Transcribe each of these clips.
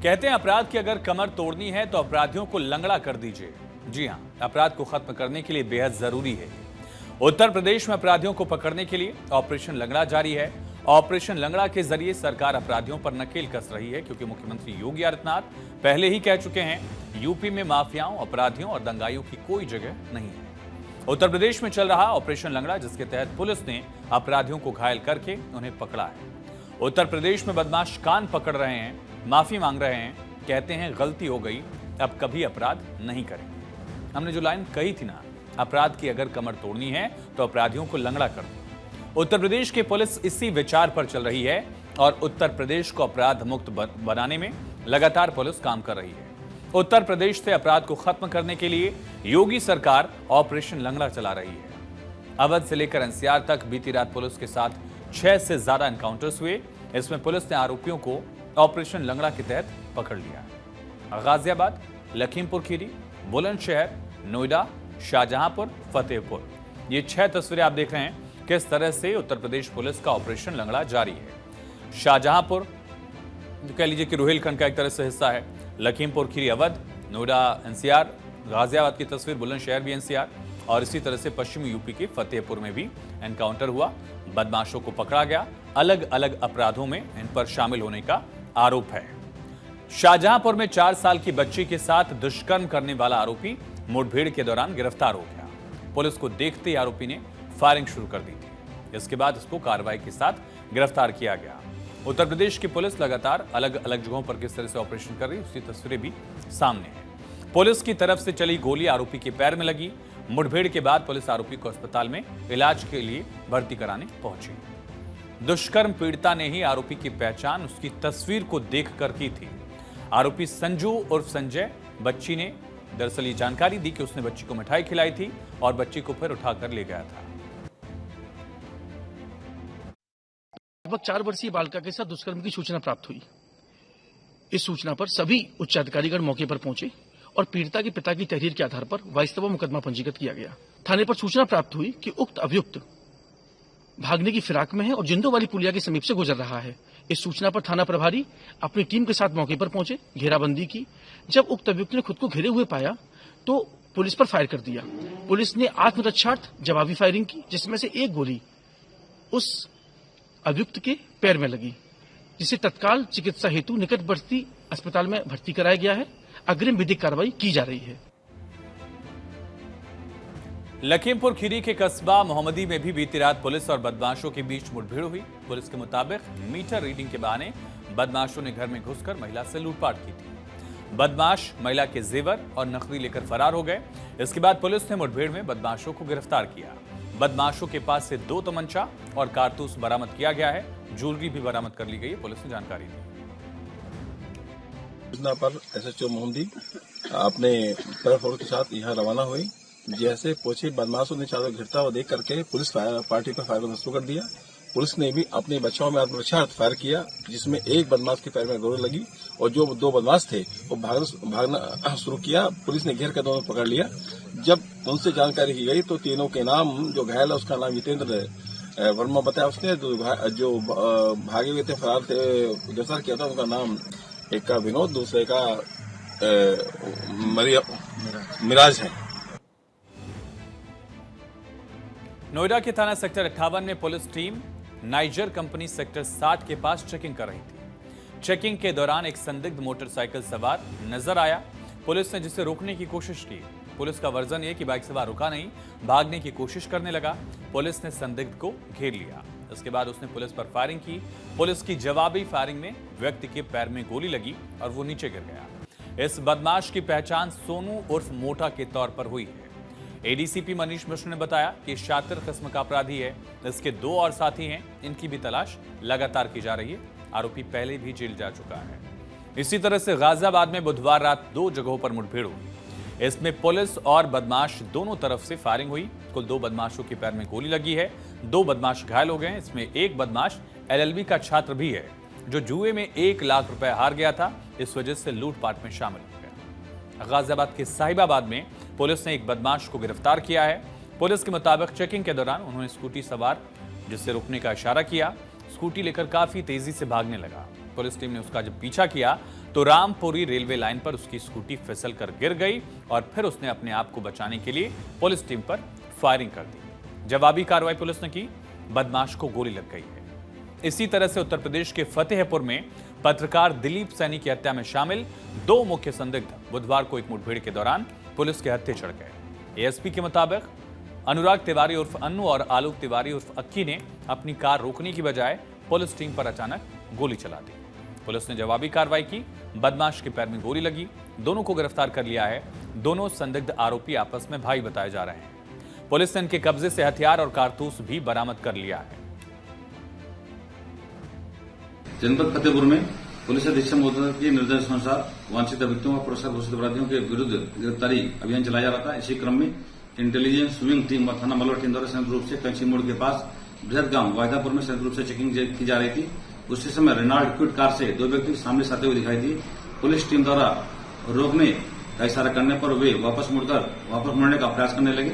कहते हैं अपराध की अगर कमर तोड़नी है तो अपराधियों को लंगड़ा कर दीजिए। जी हां, अपराध को खत्म करने के लिए बेहद जरूरी है। उत्तर प्रदेश में अपराधियों को पकड़ने के लिए ऑपरेशन लंगड़ा जारी है। ऑपरेशन लंगड़ा के जरिए सरकार अपराधियों पर नकेल कस रही है, क्योंकि मुख्यमंत्री योगी आदित्यनाथ पहले ही कह चुके हैं यूपी में माफियाओं, अपराधियों और दंगाइयों की कोई जगह नहीं है। उत्तर प्रदेश में चल रहा ऑपरेशन लंगड़ा, जिसके तहत पुलिस ने अपराधियों को घायल करके उन्हें पकड़ा है। उत्तर प्रदेश में बदमाश कान पकड़ रहे हैं, माफी मांग रहे हैं, कहते हैं गलती हो गई, अब कभी अपराध नहीं करेंगे। हमने जो लाइन कही थी ना, अपराध की अगर कमर तोड़नी है तो अपराधियों को लंगड़ा कर दो। उत्तर प्रदेश की पुलिस इसी विचार पर चल रही है और उत्तर प्रदेश को अपराध मुक्त बनाने में लगातार पुलिस काम कर रही है। उत्तर प्रदेश से अपराध को खत्म करने के लिए योगी सरकार ऑपरेशन लंगड़ा चला रही है। अवध से लेकर एनसीआर तक बीती रात पुलिस के साथ 6 से ज्यादा एनकाउंटर्स हुए। इसमें पुलिस ने आरोपियों को ऑपरेशन लंगड़ा के तहत पकड़ लिया। गाजियाबाद, लखीमपुर खीरी, बुलंदशहर, नोएडा, शाहजहांपुर, फतेहपुर, ये 6 तस्वीरें आप देख रहे हैं किस तरह से उत्तर प्रदेश पुलिस का ऑपरेशन लंगड़ा जारी है। शाहजहांपुर कह लीजिए कि रोहिलखंड का एक तरह से हिस्सा है, लखीमपुर खीरी अवध, नोएडा एनसीआर, गाजियाबाद की तस्वीर बुलंदशहर भी एनसीआर, और इसी तरह से पश्चिमी यूपी के फतेहपुर में भी एनकाउंटर हुआ। बदमाशों को पकड़ा गया, अलग अलग अपराधों में इन पर शामिल होने का आरोप है। शाहजहांपुर में 4 साल की बच्ची के साथ दुष्कर्म करने वाला आरोपी मुठभेड़ के दौरान गिरफ्तार हो गया। पुलिस को देखते ही आरोपी ने फायरिंग शुरू कर दी थी। इसके बाद इसको कार्रवाई के साथ गिरफ्तार किया गया। उत्तर प्रदेश की पुलिस लगातार अलग अलग जगहों पर किस तरह से ऑपरेशन कर रही है, उसकी तस्वीरें भी सामने हैं। पुलिस की तरफ से चली गोली आरोपी के पैर में लगी। मुठभेड़ के बाद पुलिस आरोपी को अस्पताल में इलाज के लिए भर्ती कराने पहुंची। दुष्कर्म पीड़िता ने ही आरोपी की पहचान उसकी तस्वीर को देखकर की थी। आरोपी संजू उर्फ संजय बच्ची ने दरअसल ये जानकारी दी कि उसने बच्ची को मिठाई खिलाई थी और बच्ची को फिर उठाकर ले गया था। लगभग 4 वर्षीय बालिका के साथ दुष्कर्म की सूचना प्राप्त हुई। इस सूचना पर सभी उच्च अधिकारीगण मौके पर पहुंचे और पीड़िता के पिता की तहरीर के आधार पर वाइस्तवा मुकदमा पंजीकृत किया गया। थाने पर सूचना प्राप्त हुई कि उक्त अभियुक्त भागने की फिराक में है और जिंदो वाली पुलिया के समीप से गुजर रहा है। इस सूचना पर थाना प्रभारी अपनी टीम के साथ मौके पर पहुंचे, घेराबंदी की। जब उक्त अभियुक्त ने खुद को घेरे हुए पाया तो पुलिस पर फायर कर दिया। पुलिस ने आत्मरक्षार्थ जवाबी फायरिंग की, जिसमें से एक गोली उस अभियुक्त के पैर में लगी, जिसे तत्काल चिकित्सा हेतु निकटवर्ती अस्पताल में भर्ती कराया गया है। अग्रिम विधिक कार्रवाई की जा रही है। लखीमपुर खीरी के कस्बा मोहम्मदी में भी बीती रात पुलिस और बदमाशों के बीच मुठभेड़ हुई। पुलिस के मुताबिक मीटर रीडिंग के बहाने बदमाशों ने घर में घुसकर महिला से लूटपाट की थी। बदमाश महिला के जेवर और नकदी लेकर फरार हो गए। इसके बाद पुलिस ने मुठभेड़ में बदमाशों को गिरफ्तार किया। बदमाशों के पास से 2 तमंचा और कारतूस बरामद किया गया है। ज्वेलरी भी बरामद कर ली गई है, पुलिस ने जानकारी दी। सूचना पर एसएचओ मोहम्मदी अपने पैराफोर्स के साथ यहाँ रवाना हुई। जैसे पहुंचे, बदमाशों ने चारों घिरता हुआ देख करके पुलिस पार्टी पर फायर करना शुरू कर दिया। पुलिस ने भी अपने बचाव में आत्मरक्षा फायर किया, जिसमें एक बदमाश के पैर में गोली लगी और जो 2 बदमाश थे वो भागना शुरू किया। पुलिस ने घेर कर दोनों पकड़ लिया। जब उनसे जानकारी की गई तो तीनों के नाम, जो घायल है उसका नाम जितेंद्र वर्मा बताया उसने, जो भागे हुए थे, फरार थे, गिरफ्तार किया था, उनका नाम एक का विनोद, दूसरे का मिराज है। नोएडा के थाना सेक्टर 58 में police team niger company sector 60 के पास चेकिंग कर रही थी। चेकिंग के दौरान एक संदिग्ध मोटरसाइकिल सवार नजर आया। पुलिस ने जिसे रोकने की कोशिश की। पुलिस का वर्जन यह कि बाइक सवार रुका नहीं, भागने की कोशिश करने लगा। पुलिस ने संदिग्ध को घेर लिया। इसके बाद उसने पुलिस पर फायरिंग की। पुलिस की जवाबी फायरिंग में व्यक्ति के पैर में गोली लगी और वो नीचे गिर गया। इस बदमाश की पहचान सोनू उर्फ मोटा के तौर पर हुई है। एडीसीपी मनीष मिश्र ने बताया कि शातिर किस्म का अपराधी है। इसके 2 और साथी हैं, इनकी भी तलाश लगातार की जा रही है। आरोपी पहले भी जेल जा चुका है। इसी तरह से गाजियाबाद में बुधवार रात 2 जगहों पर मुठभेड़ हुई। इसमें पुलिस और बदमाश दोनों तरफ से फायरिंग हुई। कुल 2 बदमाशों के पैर में गोली लगी है। 2 बदमाश घायल हो गए हैं। इसमें एक बदमाश एलएलबी का छात्र भी है, जो जुए में 1 लाख रुपए हार गया था। इस वजह से लूटपाट में शामिल हो गया। गाजियाबाद के साहिबाबाद में पुलिस ने एक बदमाश को गिरफ्तार किया है। पुलिस के मुताबिक चेकिंग के दौरान उन्होंने स्कूटी सवार जिससे रुकने का इशारा किया। स्कूटी लेकर काफी तेजी से भागने लगा। पुलिस टीम ने उसका जब पीछा किया तो रामपुरी रेलवे लाइन पर उसकी स्कूटी फिसल कर गिर गई और फिर उसने अपने आप को बचाने के लिए पुलिस टीम पर फायरिंग कर दी। जवाबी कार्रवाई पुलिस ने की, बदमाश को गोली लग गई है। इसी तरह से उत्तर प्रदेश के फतेहपुर में पत्रकार दिलीप सैनी की हत्या में शामिल 2 मुख्य संदिग्ध बुधवार को एक मुठभेड़ के दौरान पुलिस के हत्थे चढ़ गए। एएसपी के मुताबिक अनुराग तिवारी उर्फ अन्नू और आलोक तिवारी उर्फ अक्की ने अपनी कार रोकने की बजाय पुलिस टीम पर अचानक गोली चला दी। पुलिस ने जवाबी कार्रवाई की, बदमाश के पैर में गोली लगी, दोनों को गिरफ्तार कर लिया है। दोनों संदिग्ध आरोपी आपस में भाई बताए जा रहे हैं। पुलिस ने इनके कब्जे से हथियार और कारतूस भी बरामद कर लिया है। जनपद फतेहपुर में पुलिस अधीक्षक महोदय के निर्देशानुसार वांछित अभियुक्तों और पुरस्कार घोषित अपराधियों के विरुद्ध गिरफ्तारी अभियान चलाया जा रहा था। इसी क्रम में इंटेलिजेंस स्विंग टीम और थाना मलवा टीम द्वारा संयुक्त रूप से कंची मोड़ के पास बृहद गांव वायदापुर में संयुक्त रूप से चेकिंग की जा रही थी। उसी समय रेनॉल्ड क्विड कार से 2 व्यक्ति सामने से आते हुए दिखाई दिए। पुलिस टीम द्वारा रोकने का इशारा करने पर वे वापस मुड़ने का प्रयास करने लगे।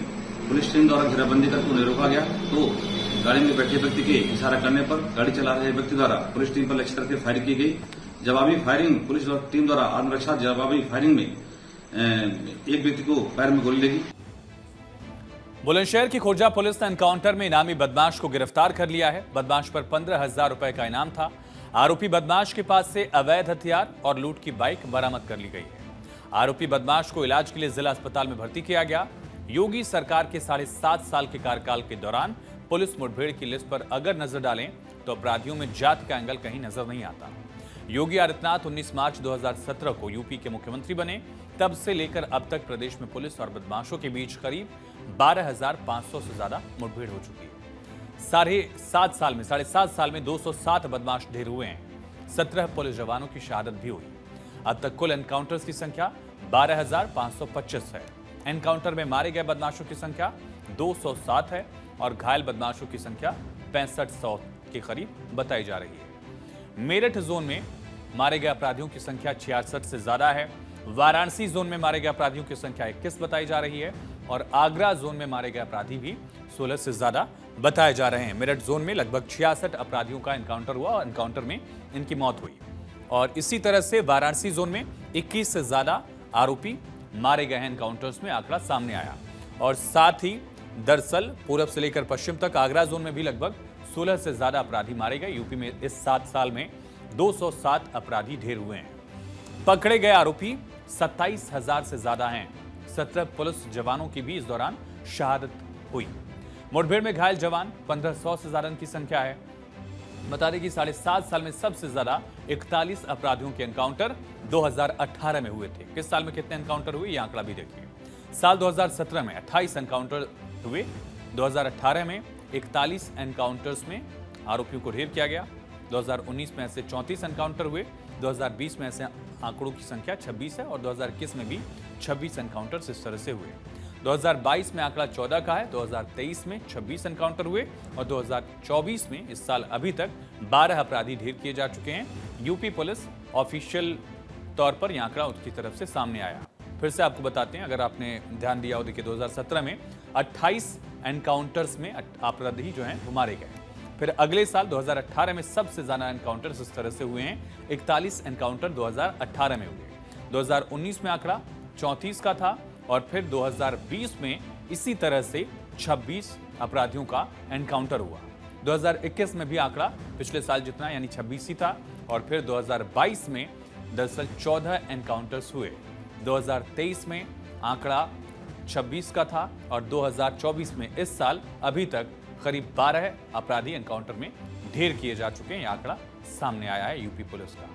पुलिस टीम द्वारा घेराबंदी करके उन्हें रोका गया तो गाड़ी में बैठे व्यक्ति के इशारा करने पर गाड़ी चला रहे व्यक्ति द्वारा पुलिस टीम पर लक्ष्य करके फायरिंग की गई। जवाबी फायरिंग पुलिस टीम द्वारा आत्मरक्षा जवाबी फायरिंग में एक व्यक्ति को पैर में गोली लगी। बुलंदशहर की खोजा पुलिस ने एनकाउंटर में इनामी बदमाश को गिरफ्तार कर लिया है। बदमाश पर 15,000 रुपए का इनाम था। आरोपी बदमाश के पास से अवैध हथियार और लूट की बाइक बरामद कर ली गई है। आरोपी बदमाश को इलाज के लिए जिला अस्पताल में भर्ती किया गया। योगी सरकार के 7.5 साल के कार्यकाल के दौरान पुलिस मुठभेड़ की लिस्ट पर अगर नजर डालें तो अपराधियों में जाति का एंगल कहीं नजर नहीं आता। योगी आदित्यनाथ 19 मार्च 2017 को यूपी के मुख्यमंत्री बने। तब से लेकर अब तक प्रदेश में पुलिस और बदमाशों के बीच करीब 12,500 से ज्यादा मुठभेड़ हो चुकी है। 7.5 साल में 207 बदमाश ढेर हुए हैं। 17 पुलिस जवानों की शहादत भी हुई। अब तक कुल एनकाउंटर्स की संख्या 12,525 है। एनकाउंटर में मारे गए बदमाशों की संख्या 207 है और घायल बदमाशों की संख्या 6500 के करीब बताई जा रही है। मेरठ जोन में मारे गए अपराधियों की संख्या 66 से ज्यादा है। वाराणसी जोन में मारे गए अपराधियों की संख्या 21 बताई जा रही है और आगरा जोन में मारे गए अपराधी भी 16 से ज्यादा बताए जा रहे हैं। मेरठ जोन में लगभग 66 अपराधियों का एनकाउंटर हुआ और एनकाउंटर में इनकी मौत हुई और इसी तरह से वाराणसी जोन में 21 से ज्यादा आरोपी मारे गए हैं। एनकाउंटर्स में आंकड़ा सामने आया और साथ ही दरअसल पूरब से लेकर पश्चिम तक आगरा जोन में भी लगभग 16 से ज्यादा अपराधी मारे गए। यूपी में इस 7 साल में 207 अपराधी ढेर हुए हैं। पकड़े गए आरोपी 27,000 से ज्यादा हैं। 17 पुलिस जवानों की भी इस दौरान शहादत हुई। मुठभेड़ में घायल जवान 1500 से ज्यादा की संख्या है। बता दें कि 7.5 साल में सबसे ज्यादा 41 अपराधियों के एनकाउंटर 2018 में हुए थे। किस साल में कितने एनकाउंटर हुए ये आंकड़ा भी देखिए। साल 2017 में 28 एनकाउंटर हुए। 2018 में 41 एनकाउंटर्स में आरोपियों को ढेर किया गया। 2019 में ऐसे 34 एनकाउंटर हुए। 2020 में ऐसे आंकड़ों की संख्या 26 है और 2021 में भी 26 एनकाउंटर्स इस तरह से हुए। 2022 में आंकड़ा 14 का है। 2023 में 26 एनकाउंटर हुए और 2024 में इस साल अभी तक 12 अपराधी ढेर किए जा चुके हैं। यूपी पुलिस ऑफिशियल तौर पर यह आंकड़ा उसकी तरफ से सामने आया। फिर से आपको बताते हैं, अगर आपने ध्यान दिया हो, देखिए 2017 में 28 एनकाउंटर्स में अपराधी जो हैं वो मारे गए। फिर अगले साल 2018 में सबसे ज्यादा एनकाउंटर्स इस तरह से हुए हैं। 41 एनकाउंटर 2018 में हुए। 2019 में आंकड़ा 34 का था और फिर 2020 में इसी तरह से 26 अपराधियों का एनकाउंटर हुआ। 2021 में भी आंकड़ा पिछले साल जितना यानी 26 ही था और फिर 2022 में दरअसल 14 एनकाउंटर्स हुए। 2023 में आंकड़ा 26 का था और 2024 में इस साल अभी तक करीब 12 अपराधी एनकाउंटर में ढेर किए जा चुके हैं। यह आंकड़ा सामने आया है यूपी पुलिस का।